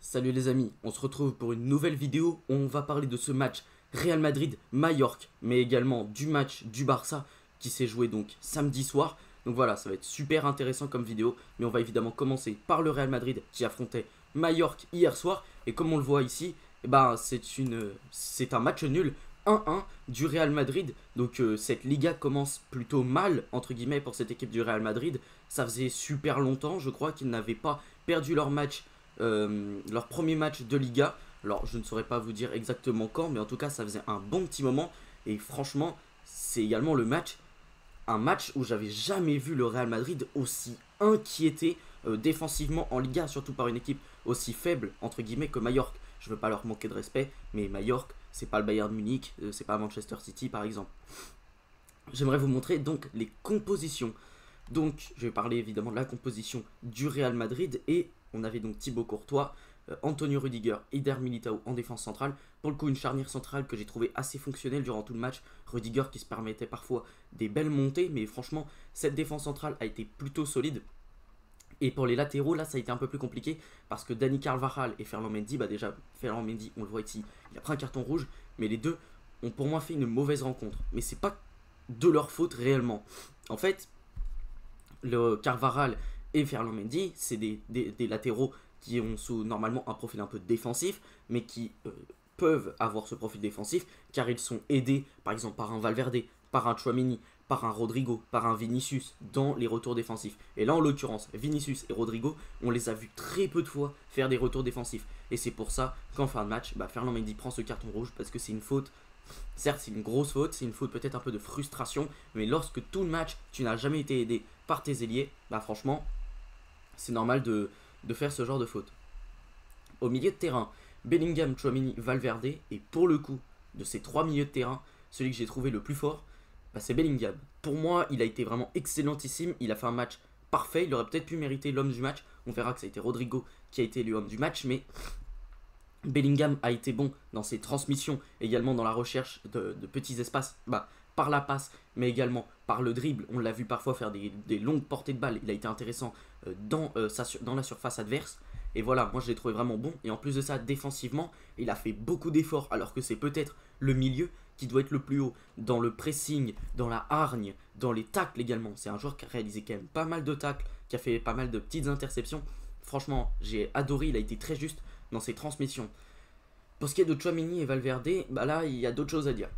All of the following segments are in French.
Salut les amis, on se retrouve pour une nouvelle vidéo où on va parler de ce match Real Madrid-Majorque, mais également du match du Barça qui s'est joué donc samedi soir. Donc voilà, ça va être super intéressant comme vidéo, mais on va évidemment commencer par le Real Madrid qui affrontait Majorque hier soir. Et comme on le voit ici, c'est un match nul, 1-1 du Real Madrid. Donc cette Liga commence plutôt mal, entre guillemets, pour cette équipe du Real Madrid. Ça faisait super longtemps, je crois, qu'ils n'avaient pas perdu leur premier match de Liga. Alors je ne saurais pas vous dire exactement quand, mais en tout cas ça faisait un bon petit moment. Et franchement, c'est également un match où j'avais jamais vu le Real Madrid aussi inquiété défensivement en Liga, surtout par une équipe aussi faible entre guillemets que Majorque. Je veux pas leur manquer de respect, mais Majorque, c'est pas le Bayern Munich, c'est pas Manchester City par exemple. J'aimerais vous montrer donc les compositions. Donc je vais parler évidemment de la composition du Real Madrid et on avait donc Thibaut Courtois, Antonio Rudiger, Eder Militao en défense centrale. Pour le coup, une charnière centrale que j'ai trouvé assez fonctionnelle durant tout le match. Rudiger qui se permettait parfois des belles montées, mais franchement, cette défense centrale a été plutôt solide. Et pour les latéraux, là, ça a été un peu plus compliqué parce que Dani Carvajal et Ferland Mendy, bah déjà, Ferland Mendy, on le voit ici, il a pris un carton rouge, mais les deux ont pour moi fait une mauvaise rencontre. Mais c'est pas de leur faute réellement. En fait, le Carvajal et Ferland Mendy, c'est des latéraux qui ont normalement un profil un peu défensif, mais qui peuvent avoir ce profil défensif, car ils sont aidés par exemple par un Valverde, par un Tchouaméni, par un Rodrigo, par un Vinicius dans les retours défensifs. Et là en l'occurrence, Vinicius et Rodrigo, on les a vus très peu de fois faire des retours défensifs. Et c'est pour ça qu'en fin de match, Ferland Mendy prend ce carton rouge, parce que c'est une faute. Certes, c'est une grosse faute, c'est une faute peut-être un peu de frustration, mais lorsque tout le match, tu n'as jamais été aidé par tes ailiers, franchement, c'est normal de faire ce genre de faute. Au milieu de terrain, Bellingham, Tchouaméni, Valverde, et pour le coup, de ces trois milieux de terrain, celui que j'ai trouvé le plus fort, c'est Bellingham. Pour moi, il a été vraiment excellentissime, il a fait un match parfait, il aurait peut-être pu mériter l'homme du match, on verra que ça a été Rodrigo qui a été l'homme du match, mais Bellingham a été bon dans ses transmissions, également dans la recherche de petits espaces, par la passe, mais également par le dribble. On l'a vu parfois faire des longues portées de balle. Il a été intéressant dans la surface adverse. Et voilà, moi je l'ai trouvé vraiment bon. Et en plus de ça, défensivement, il a fait beaucoup d'efforts, alors que c'est peut-être le milieu qui doit être le plus haut. Dans le pressing, dans la hargne, dans les tacles également. C'est un joueur qui a réalisé quand même pas mal de tacles, qui a fait pas mal de petites interceptions. Franchement, j'ai adoré, il a été très juste dans ses transmissions. Pour ce qui est de Tchouaméni et Valverde, là il y a d'autres choses à dire.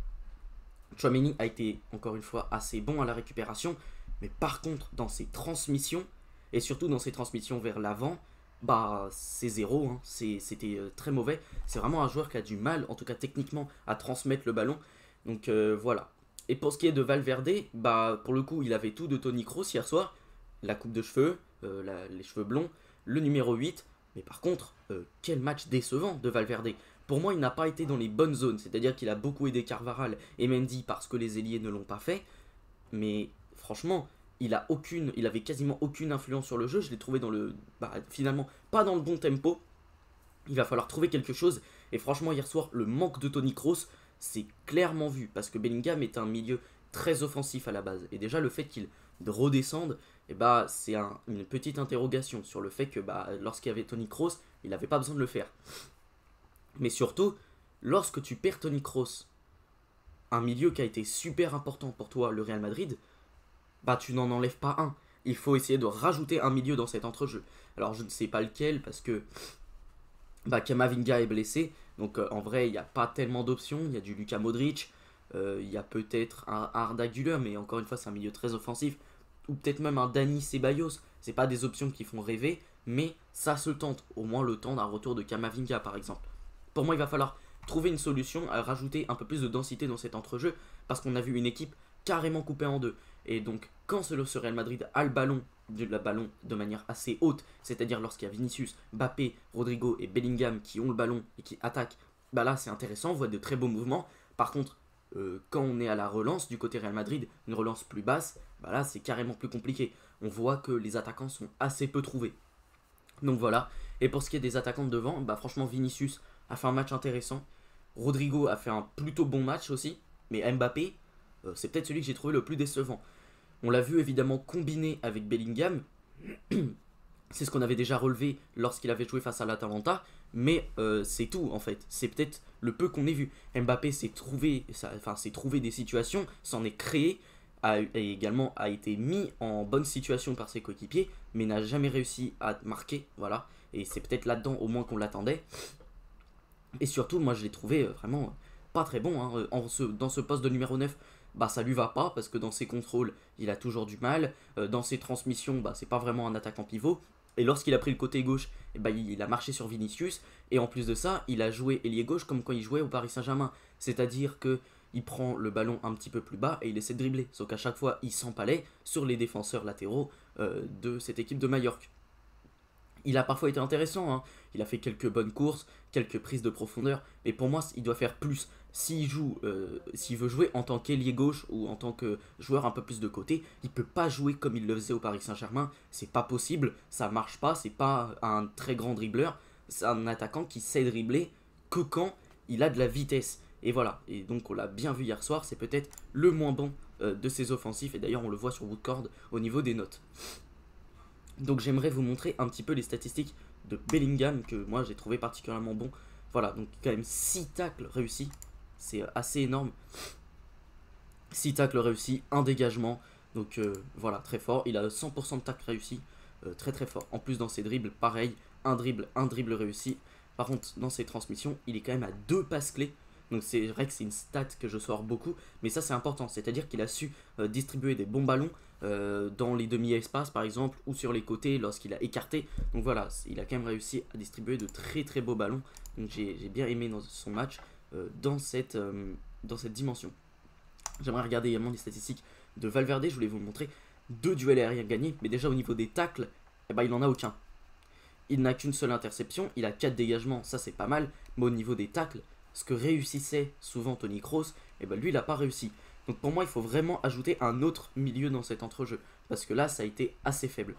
Tchouaméni a été encore une fois assez bon à la récupération, mais par contre dans ses transmissions, et surtout dans ses transmissions vers l'avant, c'est zéro, hein. C'était très mauvais. C'est vraiment un joueur qui a du mal, en tout cas techniquement, à transmettre le ballon. Donc voilà. Et pour ce qui est de Valverde, pour le coup il avait tout de Toni Kroos hier soir, la coupe de cheveux, les cheveux blonds, le numéro 8, mais par contre, quel match décevant de Valverde. Pour moi, il n'a pas été dans les bonnes zones, c'est-à-dire qu'il a beaucoup aidé Carvajal et Mendy parce que les ailiers ne l'ont pas fait. Mais franchement, il avait quasiment aucune influence sur le jeu. Je l'ai trouvé finalement pas dans le bon tempo. Il va falloir trouver quelque chose. Et franchement, hier soir, le manque de Toni Kroos, c'est clairement vu parce que Bellingham est un milieu très offensif à la base. Et déjà, le fait qu'il redescende, c'est une petite interrogation sur le fait que lorsqu'il y avait Toni Kroos, il n'avait pas besoin de le faire. Mais surtout, lorsque tu perds Toni Kroos, un milieu qui a été super important pour toi, le Real Madrid, tu n'en enlèves pas un. Il faut essayer de rajouter un milieu dans cet entrejeu. Alors je ne sais pas lequel parce que Camavinga est blessé. Donc en vrai, il n'y a pas tellement d'options. Il y a du Luka Modric, il y a peut-être un Arda Güler, mais encore une fois, c'est un milieu très offensif. Ou peut-être même un Dani Ceballos. C'est pas des options qui font rêver, mais ça se tente. Au moins le temps d'un retour de Camavinga par exemple. Pour moi, il va falloir trouver une solution à rajouter un peu plus de densité dans cet entrejeu parce qu'on a vu une équipe carrément coupée en deux. Et donc, quand ce Real Madrid a le ballon de manière assez haute, c'est-à-dire lorsqu'il y a Vinicius, Mbappé, Rodrigo et Bellingham qui ont le ballon et qui attaquent, là c'est intéressant, on voit de très beaux mouvements. Par contre, quand on est à la relance du côté Real Madrid, une relance plus basse, là c'est carrément plus compliqué. On voit que les attaquants sont assez peu trouvés. Donc voilà. Et pour ce qui est des attaquants de devant, franchement Vinicius a fait un match intéressant. Rodrigo a fait un plutôt bon match aussi. Mais Mbappé, c'est peut-être celui que j'ai trouvé le plus décevant. On l'a vu évidemment combiné avec Bellingham. C'est ce qu'on avait déjà relevé lorsqu'il avait joué face à l'Atalanta. mais c'est tout en fait. C'est peut-être le peu qu'on ait vu. Mbappé s'est trouvé, s'est trouvé des situations, s'en est créé, et également a été mis en bonne situation par ses coéquipiers, mais n'a jamais réussi à marquer, voilà. Et c'est peut-être là-dedans au moins qu'on l'attendait. Et surtout, moi je l'ai trouvé vraiment pas très bon. Hein. Dans ce poste de numéro 9, bah ça lui va pas parce que dans ses contrôles, il a toujours du mal. Dans ses transmissions, bah c'est pas vraiment un attaquant pivot. Et lorsqu'il a pris le côté gauche, eh ben, il a marché sur Vinicius. Et en plus de ça, il a joué ailier gauche comme quand il jouait au Paris Saint-Germain. C'est-à-dire que il prend le ballon un petit peu plus bas et il essaie de dribbler. Sauf qu'à chaque fois, il s'empalait sur les défenseurs latéraux de cette équipe de Majorque. Il a parfois été intéressant, hein. Il a fait quelques bonnes courses, quelques prises de profondeur, mais pour moi, il doit faire plus. S'il veut jouer en tant qu'ailier gauche ou en tant que joueur un peu plus de côté, il peut pas jouer comme il le faisait au Paris Saint-Germain. C'est pas possible, ça marche pas. C'est pas un très grand dribbleur. C'est un attaquant qui sait dribbler que quand il a de la vitesse. Et voilà. Et donc on l'a bien vu hier soir. C'est peut-être le moins bon de ses offensifs. Et d'ailleurs on le voit sur Woodcord au niveau des notes. Donc j'aimerais vous montrer un petit peu les statistiques de Bellingham que moi j'ai trouvé particulièrement bon. Voilà, donc quand même 6 tacles réussis, c'est assez énorme. 6 tacles réussis, un dégagement, donc voilà, très fort. Il a 100% de tacles réussis, très très fort. En plus dans ses dribbles, pareil, un dribble réussi. Par contre dans ses transmissions, il est quand même à 2 passes clés. Donc c'est vrai que c'est une stat que je sors beaucoup, mais ça c'est important, c'est-à-dire qu'il a su distribuer des bons ballons dans les demi-espaces par exemple, ou sur les côtés lorsqu'il a écarté. Donc voilà, il a quand même réussi à distribuer de très très beaux ballons. Donc j'ai bien aimé dans son match dans cette dimension. J'aimerais regarder également les statistiques de Valverde, je voulais vous montrer 2 duels aériens gagnés, mais déjà au niveau des tacles, eh ben, il n'en a aucun. Il n'a qu'une seule interception, il a 4 dégagements, ça c'est pas mal, mais au niveau des tacles, ce que réussissait souvent Toni Kroos, et ben lui il n'a pas réussi. Donc pour moi il faut vraiment ajouter un autre milieu dans cet entrejeu, parce que là ça a été assez faible.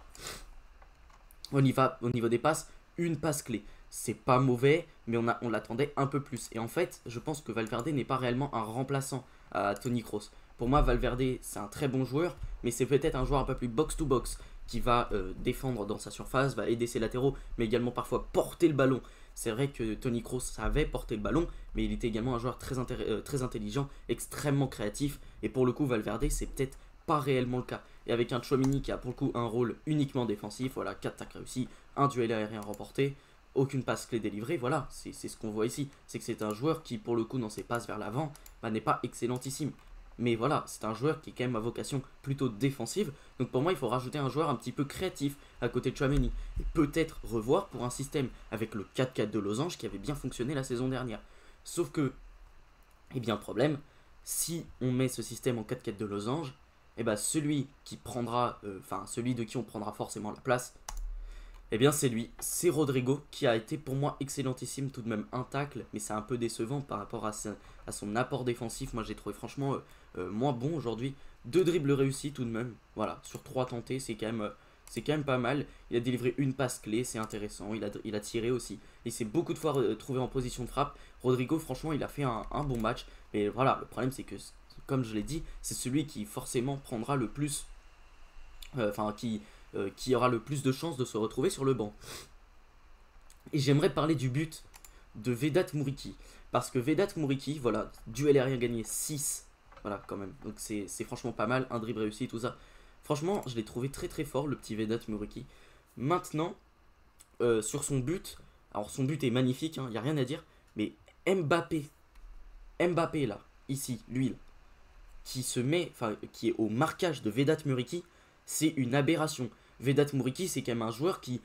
Au niveau des passes, une passe clé. C'est pas mauvais, mais on l'attendait un peu plus. Et en fait, je pense que Valverde n'est pas réellement un remplaçant à Toni Kroos. Pour moi, Valverde, c'est un très bon joueur, mais c'est peut-être un joueur un peu plus box-to-box, qui va défendre dans sa surface, va aider ses latéraux, mais également parfois porter le ballon. C'est vrai que Toni Kroos savait porter le ballon, mais il était également un joueur très intelligent, extrêmement créatif. Et pour le coup, Valverde, c'est peut-être pas réellement le cas. Et avec un Tchouaméni qui a pour le coup un rôle uniquement défensif, voilà, 4 tacles réussis, un duel aérien remporté, aucune passe clé délivrée, voilà, c'est ce qu'on voit ici. C'est que c'est un joueur qui, pour le coup, dans ses passes vers l'avant, bah, n'est pas excellentissime. Mais voilà, c'est un joueur qui est quand même à vocation plutôt défensive. Donc pour moi, il faut rajouter un joueur un petit peu créatif à côté de Tchouaméni. Et peut-être revoir pour un système avec le 4-4 de Losange qui avait bien fonctionné la saison dernière. Sauf que, eh bien, le problème, si on met ce système en 4-4 de Losange, eh bien, celui de qui on prendra forcément la place, eh bien c'est lui, c'est Rodrigo, qui a été pour moi excellentissime, tout de même un tacle, mais c'est un peu décevant par rapport à son apport défensif. Moi j'ai trouvé franchement moins bon aujourd'hui. 2 dribbles réussis tout de même, voilà, sur 3 tentés, c'est quand même pas mal. Il a délivré une passe clé, c'est intéressant, il a tiré aussi. Il s'est beaucoup de fois trouvé en position de frappe. Rodrigo, franchement, il a fait un bon match. Mais voilà, le problème c'est que, comme je l'ai dit, c'est celui qui forcément prendra le plus... qui aura le plus de chances de se retrouver sur le banc. Et j'aimerais parler du but de Vedat Muriqi. Parce que Vedat Muriqi, voilà, duel aérien gagné 6. Voilà, quand même. Donc c'est franchement pas mal. Un dribble réussi, tout ça. Franchement, je l'ai trouvé très très fort, le petit Vedat Muriqi. Maintenant, sur son but. Alors son but est magnifique, il n'y a rien à dire. Mais Mbappé là, ici, lui là, qui est au marquage de Vedat Muriqi, c'est une aberration. Vedat Muriqi, c'est quand même un joueur qui,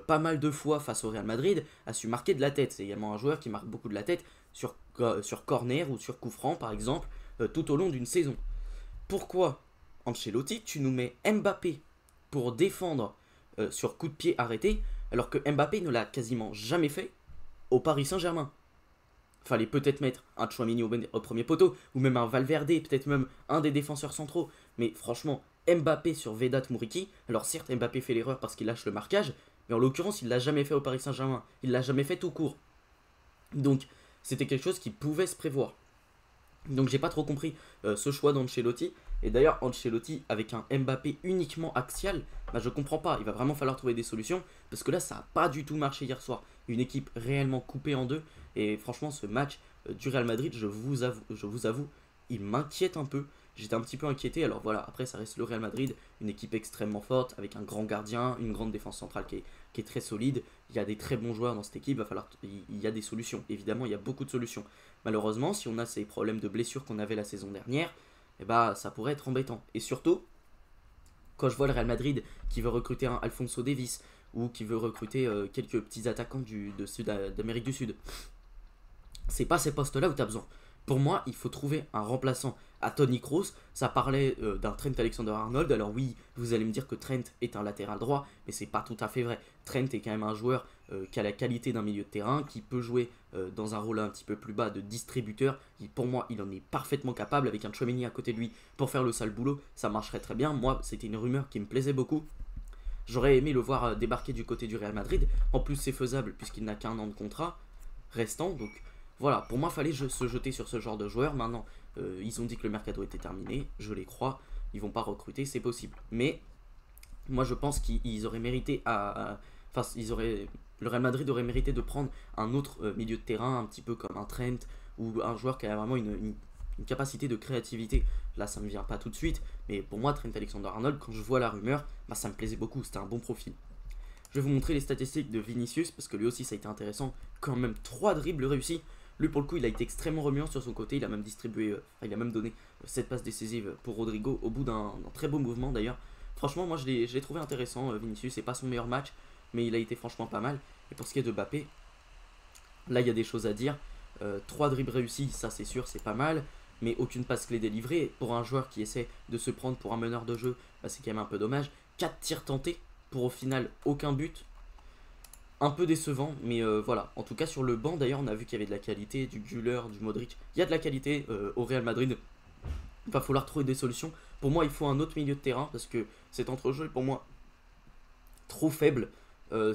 pas mal de fois face au Real Madrid, a su marquer de la tête. C'est également un joueur qui marque beaucoup de la tête sur corner ou sur coup franc, par exemple, tout au long d'une saison. Pourquoi, Ancelotti, tu nous mets Mbappé pour défendre sur coup de pied arrêté, alors que Mbappé ne l'a quasiment jamais fait au Paris Saint-Germain? Fallait peut-être mettre un Tchouaméni au premier poteau, ou même un Valverde, peut-être même un des défenseurs centraux. Mais franchement, Mbappé sur Vedat Muriqi, alors certes Mbappé fait l'erreur parce qu'il lâche le marquage, mais en l'occurrence il l'a jamais fait au Paris Saint-Germain, il l'a jamais fait tout court. Donc c'était quelque chose qui pouvait se prévoir. Donc j'ai pas trop compris ce choix d'Ancelotti. Et d'ailleurs Ancelotti avec un Mbappé uniquement axial, bah je comprends pas, il va vraiment falloir trouver des solutions, parce que là ça a pas du tout marché hier soir. une équipe réellement coupée en deux. Et franchement, ce match du Real Madrid, je vous avoue, il m'inquiète un peu. J'étais un petit peu inquiété. Alors voilà, après ça reste le Real Madrid, une équipe extrêmement forte, avec un grand gardien, une grande défense centrale qui est très solide. Il y a des très bons joueurs dans cette équipe, il y a des solutions. Évidemment, il y a beaucoup de solutions. Malheureusement, si on a ces problèmes de blessures qu'on avait la saison dernière, eh ben, ça pourrait être embêtant. Et surtout, quand je vois le Real Madrid qui veut recruter un Alphonso Davies ou qui veut recruter quelques petits attaquants d'Amérique du Sud, c'est pas ces postes-là où tu as besoin. Pour moi, il faut trouver un remplaçant à Toni Kroos. Ça parlait d'un Trent Alexander-Arnold. Alors oui, vous allez me dire que Trent est un latéral droit, mais c'est pas tout à fait vrai. Trent est quand même un joueur qui a la qualité d'un milieu de terrain, qui peut jouer dans un rôle un petit peu plus bas de distributeur. Pour moi, il en est parfaitement capable avec un Tchouaméni à côté de lui pour faire le sale boulot. Ça marcherait très bien. Moi, c'était une rumeur qui me plaisait beaucoup. J'aurais aimé le voir débarquer du côté du Real Madrid. En plus, c'est faisable puisqu'il n'a qu'un an de contrat restant. Donc voilà, pour moi, il fallait se jeter sur ce genre de joueur. Maintenant, ils ont dit que le mercato était terminé. Je les crois. Ils vont pas recruter, c'est possible. Mais moi, je pense qu'ils auraient mérité enfin, le Real Madrid aurait mérité de prendre un autre milieu de terrain, un petit peu comme un Trent, ou un joueur qui a vraiment une capacité de créativité. Là, ça me vient pas tout de suite. Mais pour moi, Trent Alexander-Arnold, quand je vois la rumeur, bah, ça me plaisait beaucoup. C'était un bon profil. Je vais vous montrer les statistiques de Vinicius, parce que lui aussi, ça a été intéressant. Quand même 3 dribbles réussis. Lui, pour le coup, il a été extrêmement remuant sur son côté. Il a même distribué, il a même donné 7 passes décisives pour Rodrigo au bout d'un très beau mouvement d'ailleurs. Franchement, moi, je l'ai trouvé intéressant. Vinicius, c'est pas son meilleur match, mais il a été franchement pas mal. Et pour ce qui est de Mbappé, là, il y a des choses à dire. 3 dribbles réussis, ça c'est sûr, c'est pas mal. Mais aucune passe clé délivrée. Pour un joueur qui essaie de se prendre pour un meneur de jeu, bah, c'est quand même un peu dommage. 4 tirs tentés pour au final aucun but. Un peu décevant, mais voilà. En tout cas, sur le banc, d'ailleurs, on a vu qu'il y avait de la qualité, du Güler, du Modric. Il y a de la qualité au Real Madrid. Il va falloir trouver des solutions. Pour moi, il faut un autre milieu de terrain parce que cet entrejeu est pour moi trop faible.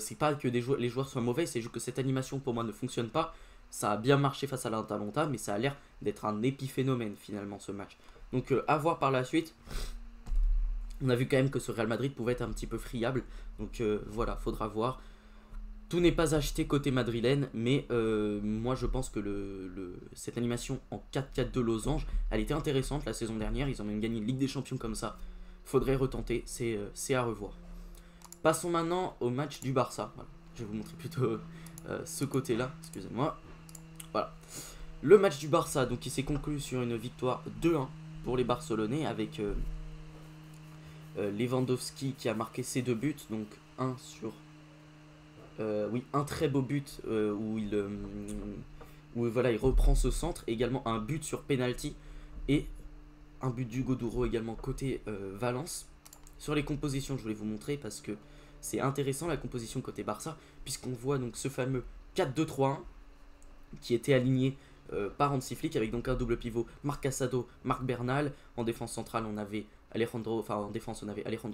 C'est pas que les joueurs soient mauvais, c'est juste que cette animation pour moi ne fonctionne pas. Ça a bien marché face à l'Atalanta, mais ça a l'air d'être un épiphénomène finalement ce match. Donc à voir par la suite. On a vu quand même que ce Real Madrid pouvait être un petit peu friable. Donc voilà, faudra voir. Tout n'est pas acheté côté madrilène, mais moi je pense que cette animation en 4-4-2 losange, elle était intéressante la saison dernière. Ils ont même gagné une Ligue des Champions comme ça. Faudrait retenter, c'est à revoir. Passons maintenant au match du Barça. Voilà. Je vais vous montrer plutôt ce côté-là, excusez-moi. Voilà. Le match du Barça, donc, qui s'est conclu sur une victoire 2-1 pour les Barcelonais avec Lewandowski qui a marqué ses 2 buts, donc un très beau but où voilà, il reprend ce centre, également un but sur penalty et un but d'Hugo Duro également côté Valence. Sur les compositions, je voulais vous montrer parce que c'est intéressant la composition côté Barça, puisqu'on voit donc ce fameux 4-2-3-1 qui était aligné par Hansi Flick avec donc un double pivot, Marc Casado, Marc Bernal. En défense centrale, on avait Alejandro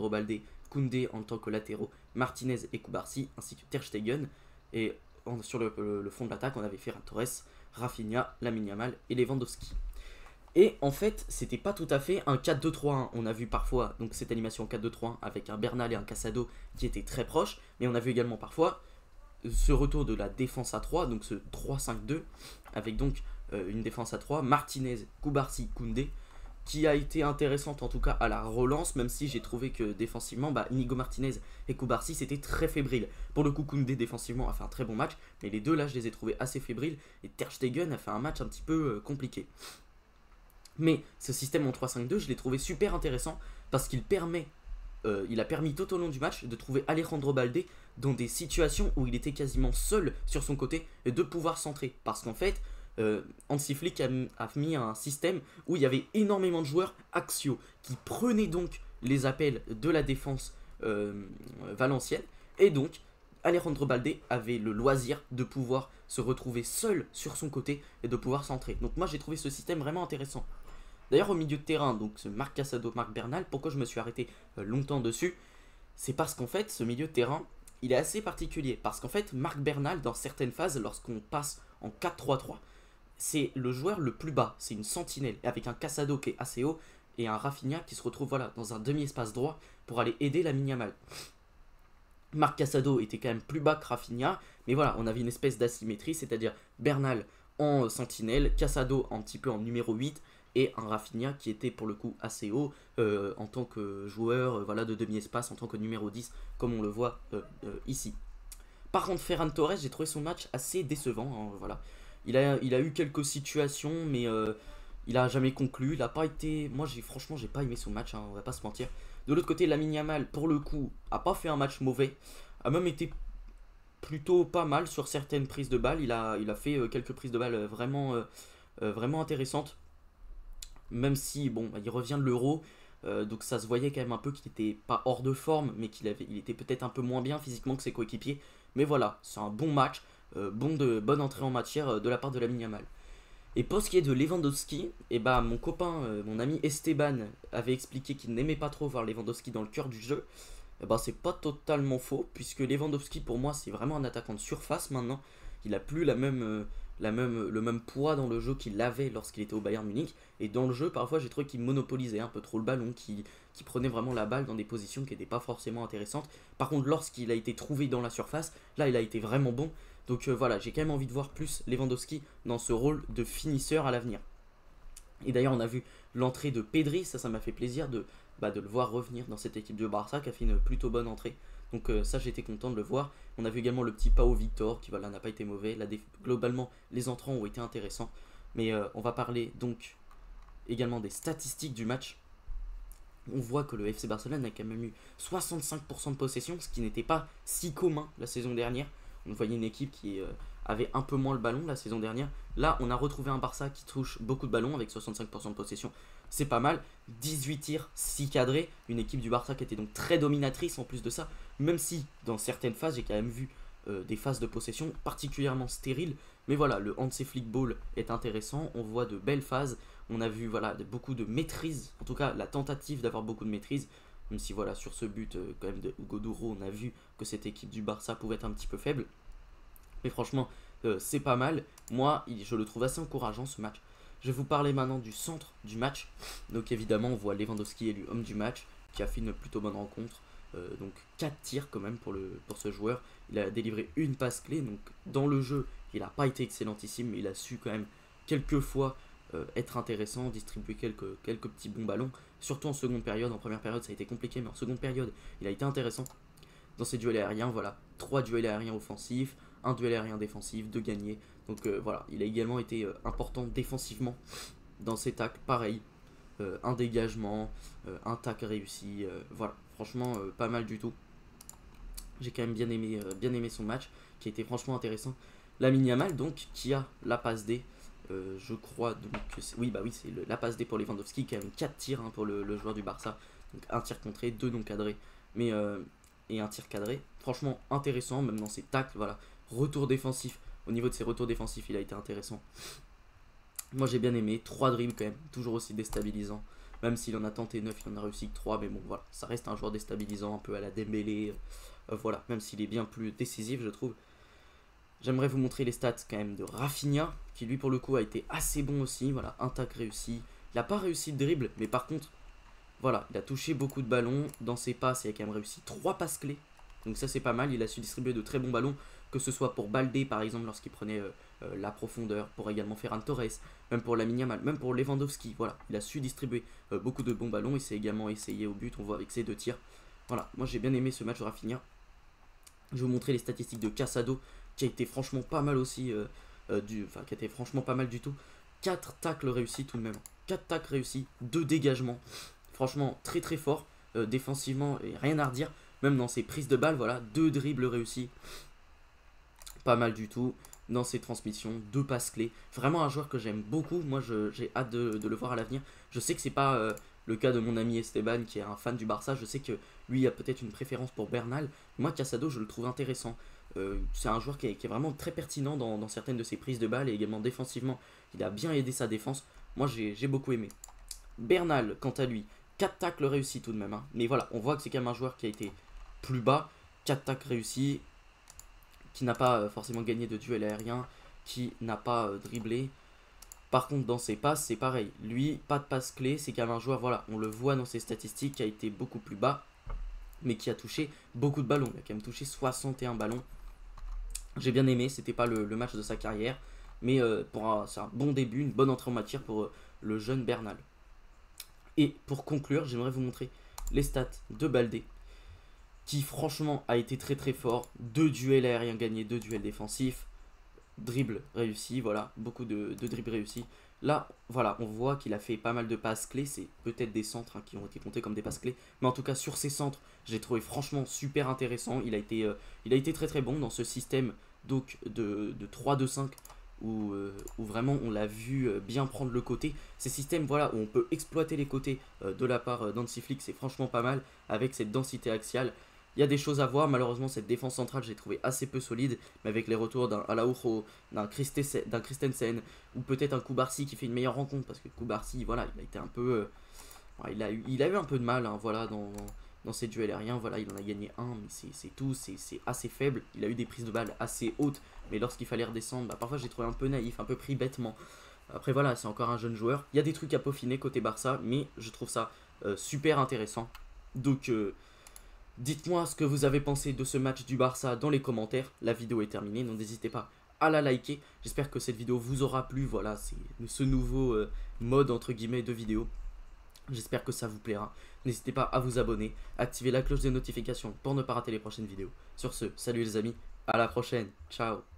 Balde, Koundé en tant que latéraux, Martinez et Cubarsí, ainsi que Ter Stegen. Et sur le fond de l'attaque, on avait Ferran Torres, Rafinha, Lamine Yamal et Lewandowski. Et en fait, c'était pas tout à fait un 4-2-3-1. On a vu parfois donc cette animation 4-2-3-1 avec un Bernal et un Casado qui étaient très proches, mais on a vu également parfois ce retour de la défense à 3, donc ce 3-5-2, avec donc une défense à 3, Martinez, Cubarsí, Koundé, qui a été intéressante en tout cas à la relance, même si j'ai trouvé que défensivement, Inigo Martinez et Cubarsí c'était très fébrile. Pour le coup, Koundé défensivement a fait un très bon match, mais les deux là je les ai trouvés assez fébriles, et Ter Stegen a fait un match un petit peu compliqué. Mais ce système en 3-5-2, je l'ai trouvé super intéressant, parce qu'il il a permis tout au long du match de trouver Alejandro Balde dans des situations où il était quasiment seul sur son côté et de pouvoir centrer. Parce qu'en fait, Hansi Flick a mis un système où il y avait énormément de joueurs axiaux qui prenaient donc les appels de la défense valencienne. Et donc, Alejandro Balde avait le loisir de pouvoir se retrouver seul sur son côté et de pouvoir centrer. Donc moi j'ai trouvé ce système vraiment intéressant. D'ailleurs au milieu de terrain, donc ce Marc Casado, Marc Bernal, pourquoi je me suis arrêté longtemps dessus, c'est parce qu'en fait ce milieu de terrain, il est assez particulier. Parce qu'en fait Marc Bernal, dans certaines phases, lorsqu'on passe en 4-3-3, c'est le joueur le plus bas, c'est une sentinelle, avec un Casado qui est assez haut, et un Rafinha qui se retrouve voilà, dans un demi-espace droit pour aller aider Lamine Yamal. Marc Casado était quand même plus bas que Rafinha, mais voilà, on avait une espèce d'asymétrie, c'est-à-dire Bernal en sentinelle, Casado un petit peu en numéro 8, et un Rafinha qui était pour le coup assez haut en tant que joueur voilà, de demi-espace, en tant que numéro 10, comme on le voit ici. Par contre, Ferran Torres, j'ai trouvé son match assez décevant. Hein, voilà. Il a eu quelques situations, mais il a jamais conclu. Il a pas été. Moi, franchement, j'ai pas aimé son match. Hein, on va pas se mentir. De l'autre côté, Lamine Yamal, pour le coup, a pas fait un match mauvais. A même été plutôt pas mal sur certaines prises de balles. Il a fait quelques prises de balles vraiment intéressantes. Même si, bon, il revient de l'Euro. Donc ça se voyait quand même un peu qu'il était pas hors de forme, mais il était peut-être un peu moins bien physiquement que ses coéquipiers. Mais voilà, c'est un bon match, bonne entrée en matière de la part de Lamine Yamal. Et pour ce qui est de Lewandowski, et bah mon copain, mon ami Esteban avait expliqué qu'il n'aimait pas trop voir Lewandowski dans le cœur du jeu. Et bah c'est pas totalement faux, puisque Lewandowski pour moi c'est vraiment un attaquant de surface maintenant. Il a plus le même poids dans le jeu qu'il avait lorsqu'il était au Bayern Munich. Et dans le jeu, parfois j'ai trouvé qu'il monopolisait un peu trop le ballon, qu'il prenait vraiment la balle dans des positions qui n'étaient pas forcément intéressantes. Par contre, lorsqu'il a été trouvé dans la surface, là il a été vraiment bon. Donc voilà, j'ai quand même envie de voir plus Lewandowski dans ce rôle de finisseur à l'avenir. Et d'ailleurs, on a vu l'entrée de Pedri, ça m'a fait plaisir de le voir revenir dans cette équipe de Barça qui a fait une plutôt bonne entrée. Donc ça, j'étais content de le voir. On a vu également le petit Pau Victor qui voilà, n'a pas été mauvais. Globalement, les entrants ont été intéressants. Mais on va parler donc également des statistiques du match. On voit que le FC Barcelone a quand même eu 65% de possession, ce qui n'était pas si commun la saison dernière. On voyait une équipe qui avait un peu moins le ballon la saison dernière. Là, on a retrouvé un Barça qui touche beaucoup de ballons avec 65% de possession. C'est pas mal. 18 tirs, 6 cadrés. Une équipe du Barça qui était donc très dominatrice en plus de ça. Même si dans certaines phases, j'ai quand même vu des phases de possession particulièrement stériles. Mais voilà, le Hansi Flick Ball est intéressant. On voit de belles phases. On a vu voilà, beaucoup de maîtrise. En tout cas, la tentative d'avoir beaucoup de maîtrise. Même si voilà, sur ce but quand même de Hugo Duro, on a vu que cette équipe du Barça pouvait être un petit peu faible. Mais franchement, c'est pas mal. Moi, je le trouve assez encourageant ce match. Je vais vous parler maintenant du centre du match. Donc évidemment, on voit Lewandowski élu homme du match, qui a fait une plutôt bonne rencontre. Donc 4 tirs quand même pour ce joueur. Il a délivré une passe clé. Donc dans le jeu, il n'a pas été excellentissime, mais il a su quand même quelques fois être intéressant, distribuer quelques petits bons ballons. Surtout en seconde période. En première période, ça a été compliqué, mais en seconde période, il a été intéressant. Dans ses duels aériens, voilà, 3 duels aériens offensifs, un duel aérien défensif, 2 gagnés. Donc voilà, il a également été important défensivement dans ses tacles. Pareil, un dégagement, un tacle réussi. Voilà, franchement, pas mal du tout. J'ai quand même bien aimé son match, qui a été franchement intéressant. Lamine Yamal, donc, qui a la passe D. Je crois donc que c'est. Oui, bah oui, c'est la passe D pour Lewandowski, quand même 4 tirs hein, pour le joueur du Barça. Donc un tir contré, 2 non cadrés. Mais et un tir cadré. Franchement intéressant, même dans ses tacles, voilà. Retour défensif, au niveau de ses retours défensifs, il a été intéressant. Moi j'ai bien aimé, 3 dribbles quand même, toujours aussi déstabilisant. Même s'il en a tenté 9, il en a réussi que 3, mais bon voilà, ça reste un joueur déstabilisant, un peu à la Dembélé. Voilà, même s'il est bien plus décisif je trouve. J'aimerais vous montrer les stats quand même de Rafinha, qui lui pour le coup a été assez bon aussi, voilà, un tac réussi. Il n'a pas réussi de dribble, mais par contre, voilà, il a touché beaucoup de ballons. Dans ses passes, il a quand même réussi 3 passes clés. Donc ça c'est pas mal, il a su distribuer de très bons ballons, que ce soit pour Baldé par exemple lorsqu'il prenait la profondeur, pour également Ferran Torres, même pour Lamine Yamal, même pour Lewandowski, voilà, il a su distribuer beaucoup de bons ballons, il s'est également essayé au but, on voit avec ses 2 tirs. Voilà, moi j'ai bien aimé ce match de Rafinha. Je vais vous montrer les statistiques de Casado, qui a été franchement pas mal aussi, qui a été franchement pas mal du tout. 4 tacles réussis tout de même, 4 tacles réussis, 2 dégagements, franchement très très fort, défensivement et rien à redire. Même dans ses prises de balles, voilà, 2 dribbles réussis. Pas mal du tout. Dans ses transmissions, 2 passes clés. Vraiment un joueur que j'aime beaucoup. Moi, j'ai hâte de le voir à l'avenir. Je sais que c'est pas le cas de mon ami Esteban, qui est un fan du Barça. Je sais que lui a peut-être une préférence pour Bernal. Moi, Casado, je le trouve intéressant. C'est un joueur qui est vraiment très pertinent dans certaines de ses prises de balles. Et également défensivement, il a bien aidé sa défense. Moi, j'ai beaucoup aimé. Bernal, quant à lui, 4 tacles réussis tout de même. Hein. Mais voilà, on voit que c'est quand même un joueur qui a été plus bas, 4 tacles réussis, qui n'a pas forcément gagné de duel aérien, qui n'a pas dribblé. Par contre dans ses passes c'est pareil, lui pas de passe clé, c'est quand même un joueur, voilà, on le voit dans ses statistiques, qui a été beaucoup plus bas. mais qui a touché beaucoup de ballons. Il a quand même touché 61 ballons. J'ai bien aimé, c'était pas le match de sa carrière, mais c'est un bon début, une bonne entrée en matière pour le jeune Bernal. Et pour conclure, j'aimerais vous montrer les stats de Baldé, qui franchement a été très très fort. 2 duels aériens gagnés, 2 duels défensifs, dribble réussi, voilà, beaucoup de dribbles réussis. Là, voilà, on voit qu'il a fait pas mal de passes clés, c'est peut-être des centres qui ont été comptés comme des passes clés, mais en tout cas sur ces centres, j'ai trouvé franchement super intéressant. Il a été très très bon dans ce système donc de 3-2-5 où vraiment on l'a vu bien prendre le côté. Ces systèmes voilà, où on peut exploiter les côtés de la part d'Hansi Flick, c'est franchement pas mal avec cette densité axiale. Il y a des choses à voir, malheureusement cette défense centrale j'ai trouvé assez peu solide, mais avec les retours d'un Araujo, d'un Christensen, ou peut-être un Kubarsi qui fait une meilleure rencontre, parce que Kubarsi, voilà, il a été un peu... il a eu un peu de mal, hein, voilà, dans ses duels aériens, voilà, il en a gagné un, mais c'est tout, c'est assez faible. Il a eu des prises de balles assez hautes, mais lorsqu'il fallait redescendre, bah, parfois j'ai trouvé un peu naïf, un peu pris bêtement. Après voilà, c'est encore un jeune joueur, il y a des trucs à peaufiner côté Barça, mais je trouve ça super intéressant. Donc... dites-moi ce que vous avez pensé de ce match du Barça dans les commentaires. La vidéo est terminée, donc n'hésitez pas à la liker. J'espère que cette vidéo vous aura plu. Voilà, c'est ce nouveau mode entre guillemets de vidéo. J'espère que ça vous plaira. N'hésitez pas à vous abonner, activer la cloche de notification pour ne pas rater les prochaines vidéos. Sur ce, salut les amis, à la prochaine, ciao.